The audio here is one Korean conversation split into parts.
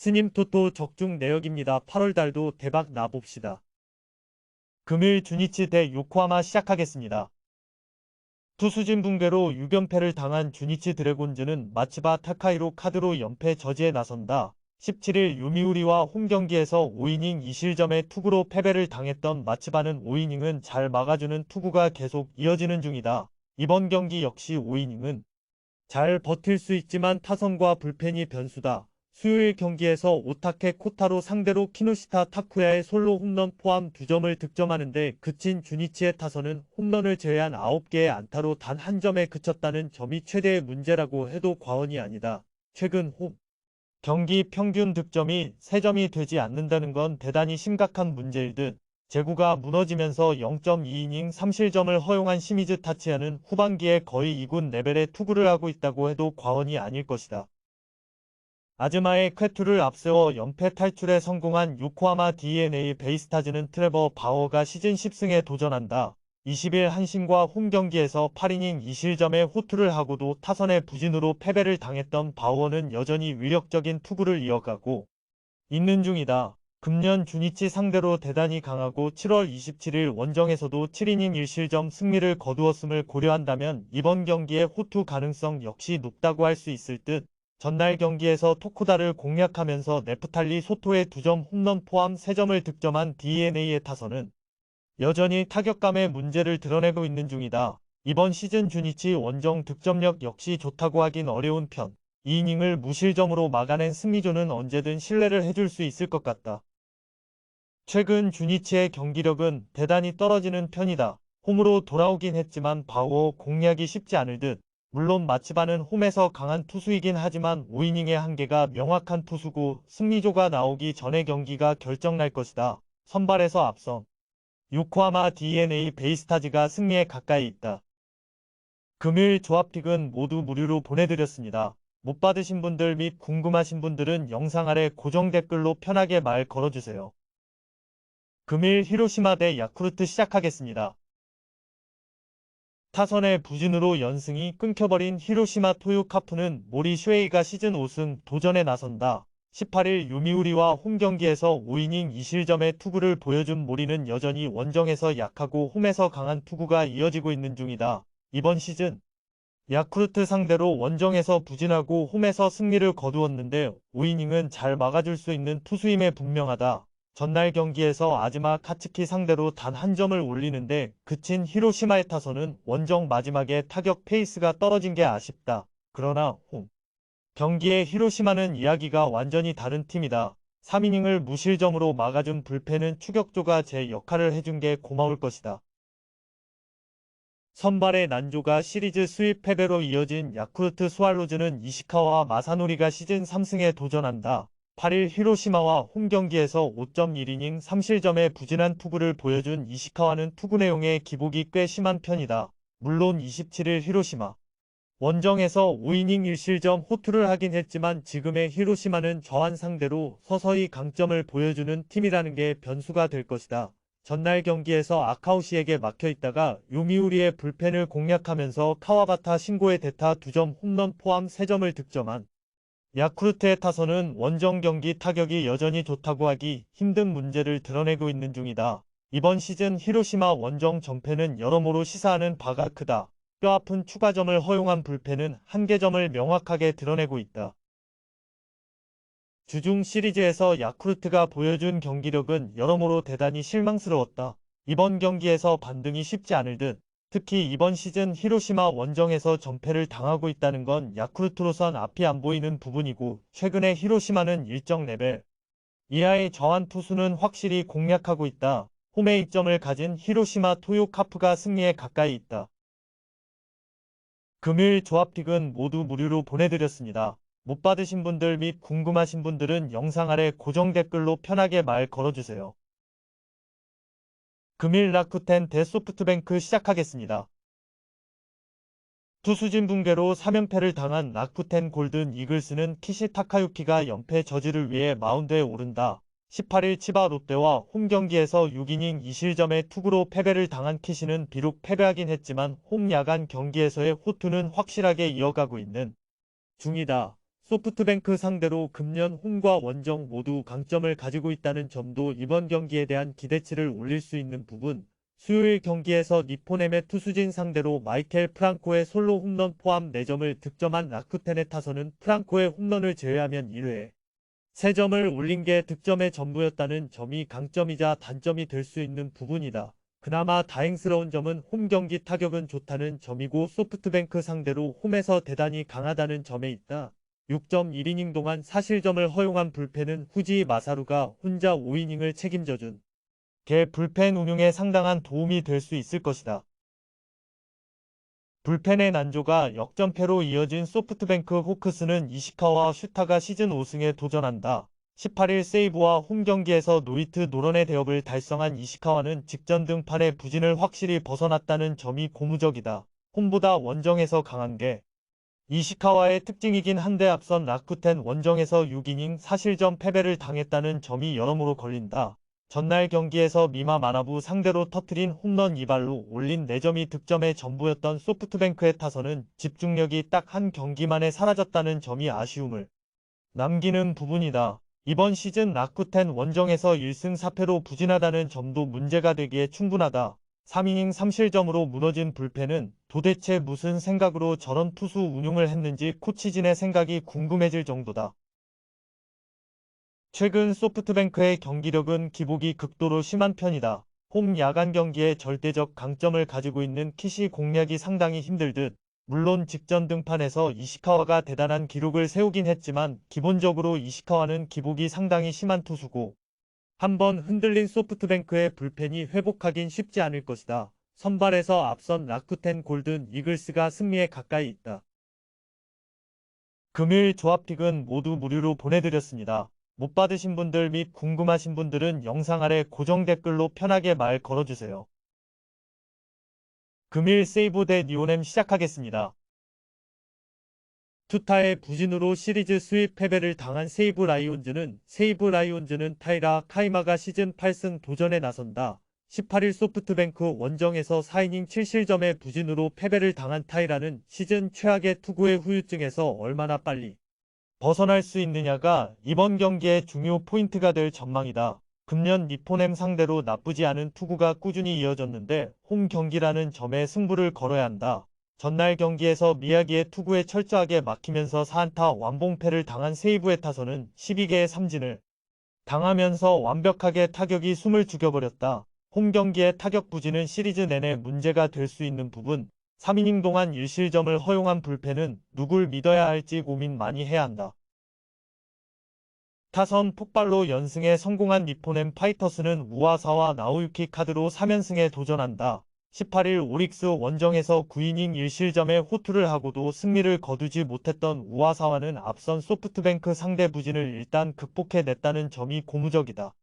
스님 토토 적중 내역입니다. 8월달도 대박 나봅시다. 금일 주니치 대 요코하마 시작하겠습니다. 투수진 붕괴로 6연패를 당한 주니치 드래곤즈는 마츠바 타카히로 카드로 연패 저지에 나선다. 17일 요미우리와 홈경기에서 5이닝 2실점의 투구로 패배를 당했던 마츠바는 5이닝은 잘 막아주는 투구가 계속 이어지는 중이다. 이번 경기 역시 5이닝은 잘 버틸 수 있지만 타선과 불펜이 변수다. 수요일 경기에서 오타케 코타로 상대로 키노시타 타쿠야의 솔로 홈런 포함 2점을 득점하는데 그친 주니치의 타선은 홈런을 제외한 9개의 안타로 단 한 점에 그쳤다는 점이 최대의 문제라고 해도 과언이 아니다. 최근 홈 경기 평균 득점이 3점이 되지 않는다는 건 대단히 심각한 문제일 듯. 제구가 무너지면서 0.2이닝 3실점을 허용한 시미즈 타치야는 후반기에 거의 2군 레벨의 투구를 하고 있다고 해도 과언이 아닐 것이다. 아즈마의 쾌투를 앞세워 연패 탈출에 성공한 요코하마 DNA 베이스타즈는 트레버 바워가 시즌 10승에 도전한다. 20일 한신과 홈경기에서 8이닝 2실점의 호투를 하고도 타선의 부진으로 패배를 당했던 바워는 여전히 위력적인 투구를 이어가고 있는 중이다. 금년 주니치 상대로 대단히 강하고 7월 27일 원정에서도 7이닝 1실점 승리를 거두었음을 고려한다면 이번 경기의 호투 가능성 역시 높다고 할 수 있을 듯. 전날 경기에서 토쿠다를 공략하면서 네프탈리 소토의 2점 홈런 포함 3점을 득점한 DNA의 타선은 여전히 타격감의 문제를 드러내고 있는 중이다. 이번 시즌 주니치 원정 득점력 역시 좋다고 하긴 어려운 편. 2이닝을 무실점으로 막아낸 승리조는 언제든 신뢰를 해줄 수 있을 것 같다. 최근 주니치의 경기력은 대단히 떨어지는 편이다. 홈으로 돌아오긴 했지만 바우어 공략이 쉽지 않을 듯. 물론 마츠바는 홈에서 강한 투수이긴 하지만 5이닝의 한계가 명확한 투수고 승리조가 나오기 전에 경기가 결정날 것이다. 선발에서 앞선 요코하마 DNA 베이스타즈가 승리에 가까이 있다. 금일 조합픽은 모두 무료로 보내드렸습니다. 못 받으신 분들 및 궁금하신 분들은 영상 아래 고정 댓글로 편하게 말 걸어주세요. 금일 히로시마 대 야쿠르트 시작하겠습니다. 타선의 부진으로 연승이 끊겨버린 히로시마 토요카프는 모리 슈에이가 시즌 5승 도전에 나선다. 18일 요미우리와 홈경기에서 5이닝 2실점의 투구를 보여준 모리는 여전히 원정에서 약하고 홈에서 강한 투구가 이어지고 있는 중이다. 이번 시즌 야쿠르트 상대로 원정에서 부진하고 홈에서 승리를 거두었는데 5이닝은 잘 막아줄 수 있는 투수임에 분명하다. 전날 경기에서 아즈마 카츠키 상대로 단 한 점을 올리는데 그친 히로시마의 타선은 원정 마지막에 타격 페이스가 떨어진 게 아쉽다. 그러나 홈 경기의 히로시마는 이야기가 완전히 다른 팀이다. 3이닝을 무실점으로 막아준 불펜은 추격조가 제 역할을 해준 게 고마울 것이다. 선발의 난조가 시리즈 수입 패배로 이어진 야쿠르트 스왈로즈는 이시카와 마사노리가 시즌 3승에 도전한다. 8일 히로시마와 홈경기에서 5.1이닝 3실점의 부진한 투구를 보여준 이시카와는 투구 내용의 기복이 꽤 심한 편이다. 물론 27일 히로시마 원정에서 5이닝 1실점 호투를 하긴 했지만 지금의 히로시마는 저한 상대로 서서히 강점을 보여주는 팀이라는 게 변수가 될 것이다. 전날 경기에서 아카우시에게 막혀있다가 요미우리의 불펜을 공략하면서 카와바타 신고의 대타 2점 홈런 포함 3점을 득점한 야쿠르트의 타선은 원정 경기 타격이 여전히 좋다고 하기 힘든 문제를 드러내고 있는 중이다. 이번 시즌 히로시마 원정 전패는 여러모로 시사하는 바가 크다. 뼈아픈 추가점을 허용한 불펜은 한계점을 명확하게 드러내고 있다. 주중 시리즈에서 야쿠르트가 보여준 경기력은 여러모로 대단히 실망스러웠다. 이번 경기에서 반등이 쉽지 않을 듯. 특히 이번 시즌 히로시마 원정에서 전패를 당하고 있다는 건 야쿠르트로선 앞이 안 보이는 부분이고 최근에 히로시마는 일정 레벨 이하의 저한 투수는 확실히 공략하고 있다. 홈에 이점을 가진 히로시마 토요카프가 승리에 가까이 있다. 금일 조합픽은 모두 무료로 보내드렸습니다. 못 받으신 분들 및 궁금하신 분들은 영상 아래 고정 댓글로 편하게 말 걸어주세요. 금일 라쿠텐 대 소프트뱅크 시작하겠습니다. 투수진 붕괴로 3연패를 당한 라쿠텐 골든 이글스는 키시 타카유키가 연패 저지를 위해 마운드에 오른다. 18일 치바 롯데와 홈경기에서 6이닝 2실점의 투구로 패배를 당한 키시는 비록 패배하긴 했지만 홈 야간 경기에서의 호투는 확실하게 이어가고 있는 중이다. 소프트뱅크 상대로 금년 홈과 원정 모두 강점을 가지고 있다는 점도 이번 경기에 대한 기대치를 올릴 수 있는 부분. 수요일 경기에서 니포넴의 투수진 상대로 마이켈 프랑코의 솔로 홈런 포함 4점을 득점한 라쿠텐의 타선은 프랑코의 홈런을 제외하면 1회 3점을 올린 게 득점의 전부였다는 점이 강점이자 단점이 될 수 있는 부분이다. 그나마 다행스러운 점은 홈 경기 타격은 좋다는 점이고 소프트뱅크 상대로 홈에서 대단히 강하다는 점에 있다. 6.1이닝 동안 사실점을 허용한 불펜은 후지 마사루가 혼자 5이닝을 책임져준 게 불펜 운용에 상당한 도움이 될 수 있을 것이다. 불펜의 난조가 역전패로 이어진 소프트뱅크 호크스는 이시카와 슈타가 시즌 5승에 도전한다. 18일 세이브와 홈 경기에서 노히트 노런의 대업을 달성한 이시카와는 직전 등판의 부진을 확실히 벗어났다는 점이 고무적이다. 홈보다 원정에서 강한 게 이시카와의 특징이긴 한데 앞선 라쿠텐 원정에서 6이닝 사실점 패배를 당했다는 점이 여러모로 걸린다. 전날 경기에서 미마 마나부 상대로 터트린 홈런 2발로 올린 4점이 득점의 전부였던 소프트뱅크의 타선은 집중력이 딱 한 경기만에 사라졌다는 점이 아쉬움을 남기는 부분이다. 이번 시즌 라쿠텐 원정에서 1승 4패로 부진하다는 점도 문제가 되기에 충분하다. 3이닝 3실점으로 무너진 불펜은 도대체 무슨 생각으로 저런 투수 운용을 했는지 코치진의 생각이 궁금해질 정도다. 최근 소프트뱅크의 경기력은 기복이 극도로 심한 편이다. 홈 야간 경기에 절대적 강점을 가지고 있는 킷이 공략이 상당히 힘들 듯. 물론 직전 등판에서 이시카와가 대단한 기록을 세우긴 했지만 기본적으로 이시카와는 기복이 상당히 심한 투수고 한번 흔들린 소프트뱅크의 불펜이 회복하긴 쉽지 않을 것이다. 선발에서 앞선 라쿠텐 골든 이글스가 승리에 가까이 있다. 금일 조합픽은 모두 무료로 보내드렸습니다. 못 받으신 분들 및 궁금하신 분들은 영상 아래 고정 댓글로 편하게 말 걸어주세요. 금일 세이브 대 니오넴 시작하겠습니다. 투타의 부진으로 시리즈 수입 패배를 당한 세이브 라이온즈는 타이라 카이마가 시즌 8승 도전에 나선다. 18일 소프트뱅크 원정에서 4이닝 7실점의 부진으로 패배를 당한 타이라는 시즌 최악의 투구의 후유증에서 얼마나 빨리 벗어날 수 있느냐가 이번 경기의 중요 포인트가 될 전망이다. 금년 니포넴 상대로 나쁘지 않은 투구가 꾸준히 이어졌는데 홈 경기라는 점에 승부를 걸어야 한다. 전날 경기에서 미야기의 투구에 철저하게 막히면서 4안타 완봉패를 당한 세이브의 타선은 12개의 삼진을 당하면서 완벽하게 타격이 숨을 죽여버렸다. 홈 경기의 타격 부진은 시리즈 내내 문제가 될 수 있는 부분. 3이닝 동안 1실점을 허용한 불펜은 누굴 믿어야 할지 고민 많이 해야 한다. 타선 폭발로 연승에 성공한 니포넴 파이터스는 우와사와 나우유키 카드로 3연승에 도전한다. 18일 오릭스 원정에서 9이닝 1실점에 호투를 하고도 승리를 거두지 못했던 우와사와는 앞선 소프트뱅크 상대 부진을 일단 극복해냈다는 점이 고무적이다.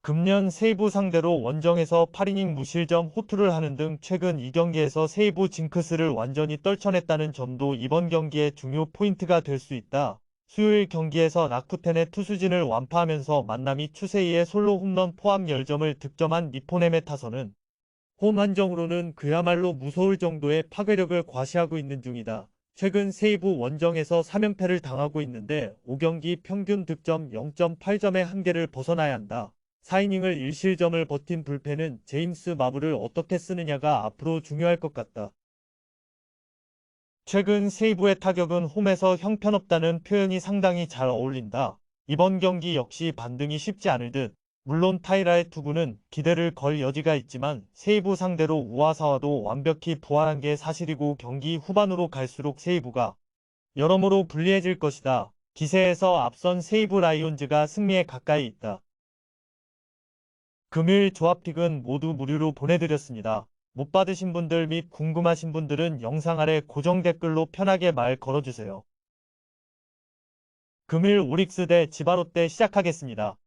금년 세이브 상대로 원정에서 8이닝 무실점 호투를 하는 등 최근 2경기에서 세이브 징크스를 완전히 떨쳐냈다는 점도 이번 경기의 중요 포인트가 될 수 있다. 수요일 경기에서 라쿠텐의 투수진을 완파하면서 만남이 추세이의 솔로 홈런 포함 10점을 득점한 니포넴의 타선은 홈 한정으로는 그야말로 무서울 정도의 파괴력을 과시하고 있는 중이다. 최근 세이브 원정에서 3연패를 당하고 있는데 5경기 평균 득점 0.8점의 한계를 벗어나야 한다. 4이닝을 1실점을 버틴 불펜은 제임스 마블을 어떻게 쓰느냐가 앞으로 중요할 것 같다. 최근 세이브의 타격은 홈에서 형편없다는 표현이 상당히 잘 어울린다. 이번 경기 역시 반등이 쉽지 않을 듯. 물론 타이라의 투구는 기대를 걸 여지가 있지만 세이브 상대로 우와사와도 완벽히 부활한 게 사실이고 경기 후반으로 갈수록 세이브가 여러모로 불리해질 것이다. 기세에서 앞선 세이브 라이온즈가 승리에 가까이 있다. 금일 조합픽은 모두 무료로 보내드렸습니다. 못 받으신 분들 및 궁금하신 분들은 영상 아래 고정 댓글로 편하게 말 걸어주세요. 금일 오릭스 대 지바롯데 시작하겠습니다.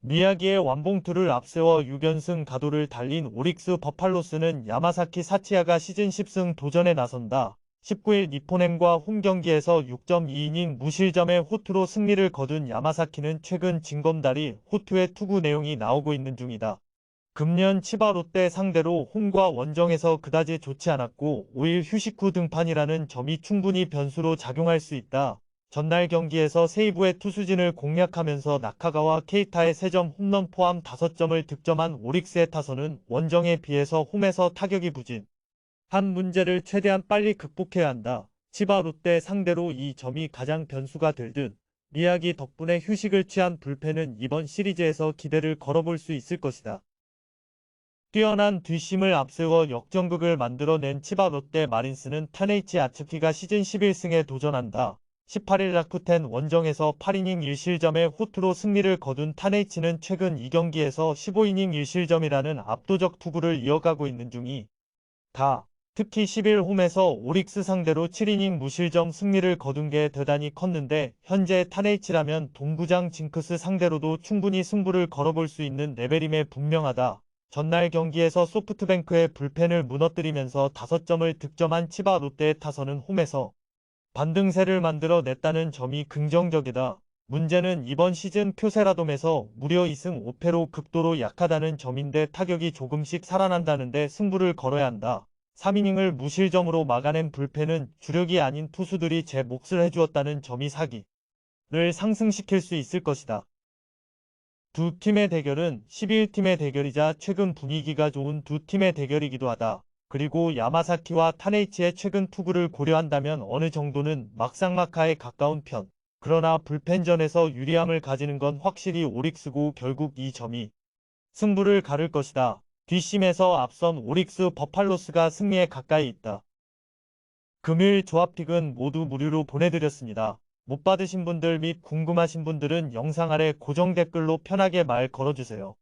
미야기의 완봉투를 앞세워 6연승 가도를 달린 오릭스 버팔로스는 야마사키 사치야가 시즌 10승 도전에 나선다. 19일 니포넴과 홈 경기에서 6.2이닝 무실점의 호투로 승리를 거둔 야마사키는 최근 징검다리 호투의 투구 내용이 나오고 있는 중이다. 금년 치바 롯데 상대로 홈과 원정에서 그다지 좋지 않았고 5일 휴식 후 등판이라는 점이 충분히 변수로 작용할 수 있다. 전날 경기에서 세이브의 투수진을 공략하면서 나카가와 케이타의 3점 홈런 포함 5점을 득점한 오릭스의 타선은 원정에 비해서 홈에서 타격이 부진. 한 문제를 최대한 빨리 극복해야 한다. 치바 롯데 상대로 이 점이 가장 변수가 될 듯. 미야기 덕분에 휴식을 취한 불펜은 이번 시리즈에서 기대를 걸어볼 수 있을 것이다. 뛰어난 뒷심을 앞세워 역전극을 만들어낸 치바 롯데 마린스는 타네이치 아츠키가 시즌 11승에 도전한다. 18일 라쿠텐 원정에서 8이닝 1실점의 호투로 승리를 거둔 타네이치는 최근 2경기에서 15이닝 1실점이라는 압도적 투구를 이어가고 있는 중이다. 특히 10일 홈에서 오릭스 상대로 7이닝 무실점 승리를 거둔 게 대단히 컸는데 현재 타네이치라면 동부장 징크스 상대로도 충분히 승부를 걸어볼 수 있는 레벨임에 분명하다. 전날 경기에서 소프트뱅크의 불펜을 무너뜨리면서 5점을 득점한 치바 롯데의 타선은 홈에서 반등세를 만들어냈다는 점이 긍정적이다. 문제는 이번 시즌 쿄세라돔에서 무려 2승 5패로 극도로 약하다는 점인데 타격이 조금씩 살아난다는데 승부를 걸어야 한다. 3이닝을 무실점으로 막아낸 불펜은 주력이 아닌 투수들이 제 몫을 해주었다는 점이 사기를 상승시킬 수 있을 것이다. 두 팀의 대결은 11팀의 대결이자 최근 분위기가 좋은 두 팀의 대결이기도 하다. 그리고 야마사키와 타네이치의 최근 투구를 고려한다면 어느 정도는 막상막하에 가까운 편. 그러나 불펜전에서 유리함을 가지는 건 확실히 오릭스고 결국 이 점이 승부를 가를 것이다. 뒷심에서 앞선 오릭스 버팔로스가 승리에 가까이 있다. 금일 조합픽은 모두 무료로 보내드렸습니다. 못 받으신 분들 및 궁금하신 분들은 영상 아래 고정 댓글로 편하게 말 걸어주세요.